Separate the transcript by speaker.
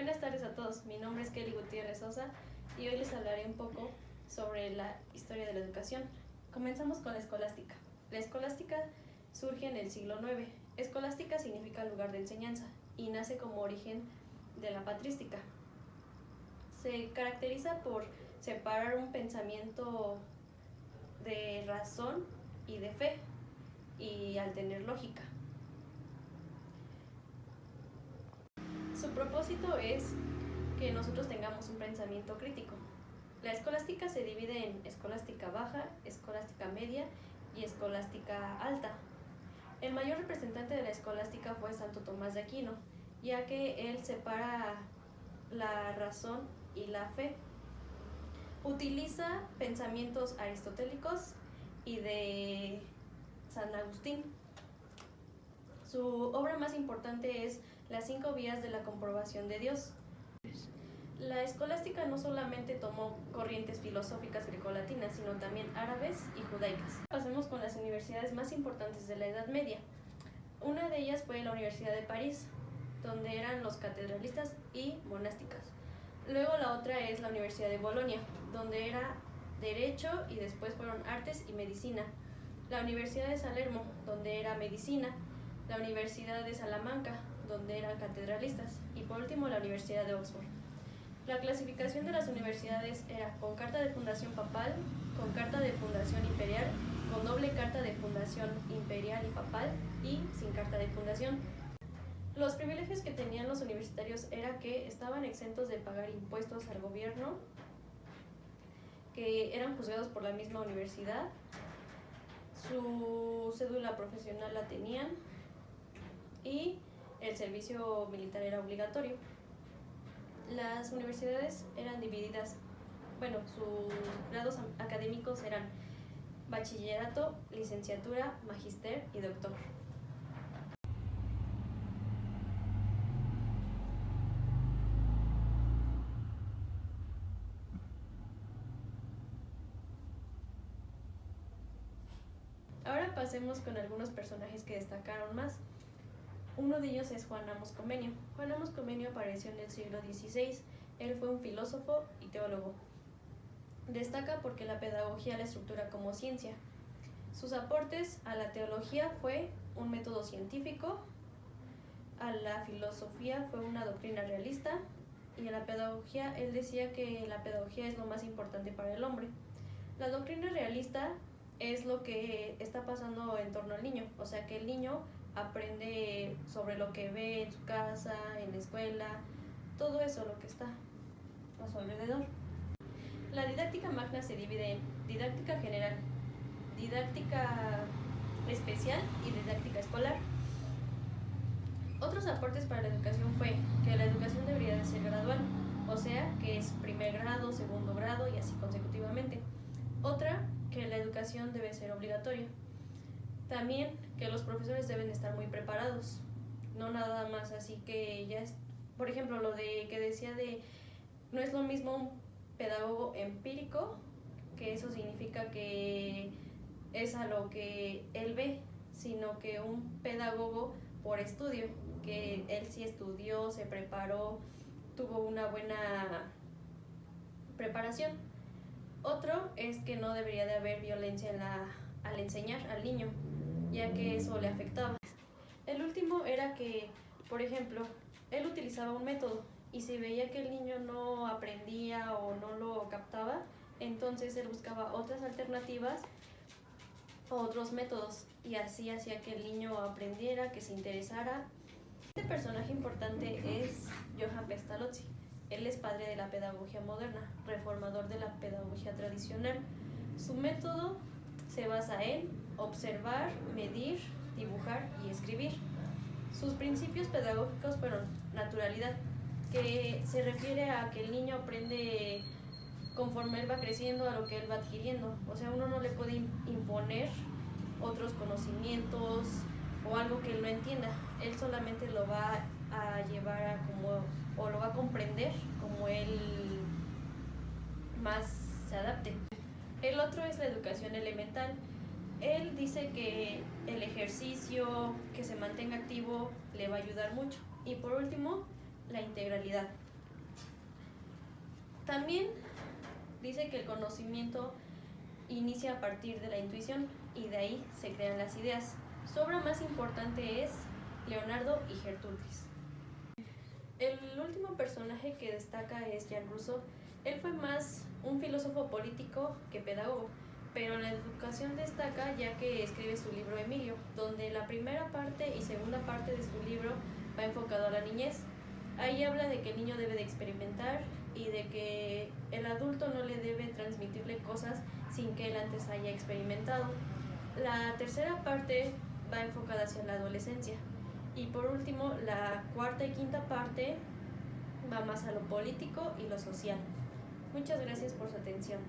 Speaker 1: Buenas tardes a todos, mi nombre es Kelly Gutiérrez Sosa y hoy les hablaré un poco sobre la historia de la educación. Comenzamos con la escolástica. La escolástica surge en el siglo IX. Escolástica significa lugar de enseñanza y nace como origen de la patrística. Se caracteriza por separar un pensamiento de razón y de fe y al tener lógica. Su propósito es que nosotros tengamos un pensamiento crítico. La escolástica se divide en escolástica baja, escolástica media y escolástica alta. El mayor representante de la escolástica fue Santo Tomás de Aquino, ya que él separa la razón y la fe. Utiliza pensamientos aristotélicos y de San Agustín. Su obra más importante es Las 5 vías de la comprobación de Dios. La escolástica no solamente tomó corrientes filosóficas grecolatinas, sino también árabes y judaicas. Pasemos con las universidades más importantes de la Edad Media. Una de ellas fue la Universidad de París, donde eran los catedralistas y monásticas. Luego la otra es la Universidad de Bolonia, donde era Derecho y después fueron Artes y Medicina. La Universidad de Salermo, donde era Medicina. La Universidad de Salamanca, donde eran catedralistas. Y por último la Universidad de Oxford. La clasificación de las universidades era con carta de fundación papal, con carta de fundación imperial, con doble carta de fundación imperial y papal y sin carta de fundación. Los privilegios que tenían los universitarios era que estaban exentos de pagar impuestos al gobierno, que eran juzgados por la misma universidad, su cédula profesional la tenían y el servicio militar era obligatorio. Las universidades eran divididas, sus grados académicos eran bachillerato, licenciatura, magíster y doctor. Ahora pasemos con algunos personajes que destacaron más. Uno de ellos es Juan Amos Comenio. Juan Amos Comenio apareció en el siglo XVI. Él fue un filósofo y teólogo. Destaca porque la pedagogía la estructura como ciencia. Sus aportes a la teología fue un método científico, a la filosofía fue una doctrina realista y a la pedagogía él decía que la pedagogía es lo más importante para el hombre. La doctrina realista es lo que está pasando en torno al niño, o sea que el niño aprende sobre lo que ve en su casa, en la escuela, todo eso lo que está a su alrededor. La didáctica magna se divide en didáctica general, didáctica especial y didáctica escolar. Otros aportes para la educación fue que la educación debería de ser gradual, o sea que es primer grado, segundo grado y así consecutivamente. Otra, que la educación debe ser obligatoria. También que los profesores deben estar muy preparados, no nada más así que ya es, por ejemplo, lo de que decía de no es lo mismo un pedagogo empírico, que eso significa que es a lo que él ve, sino que un pedagogo por estudio, que él sí estudió, se preparó, tuvo una buena preparación. Otro es que no debería de haber violencia al enseñar al niño, ya que eso le afectaba. El último era que, por ejemplo, él utilizaba un método y si veía que el niño no aprendía o no lo captaba, entonces él buscaba otras alternativas o otros métodos y así hacía que el niño aprendiera, que se interesara. Este personaje importante es Johann Pestalozzi. Él es padre de la pedagogía moderna, reformador de la pedagogía tradicional. Su método se basa en observar, medir, dibujar y escribir. Sus principios pedagógicos fueron naturalidad, que se refiere a que el niño aprende conforme él va creciendo a lo que él va adquiriendo. O sea, uno no le puede imponer otros conocimientos o algo que él no entienda. Él solamente lo va a llevar a o lo va a comprender como él más se adapte. El otro es la educación elemental. Él dice que el ejercicio, que se mantenga activo, le va a ayudar mucho. Y por último, la integralidad. También dice que el conocimiento inicia a partir de la intuición y de ahí se crean las ideas. Su obra más importante es Leonardo y Gertrudis. El último personaje que destaca es Jean Rousseau. Él fue más un filósofo político que pedagogo, pero en la educación destaca ya que escribe su libro Emilio, donde la primera parte y segunda parte de su libro va enfocado a la niñez. Ahí habla de que el niño debe de experimentar y de que el adulto no le debe transmitirle cosas sin que él antes haya experimentado. La tercera parte va enfocada hacia la adolescencia. Y por último, la cuarta y quinta parte va más a lo político y lo social. Muchas gracias por su atención.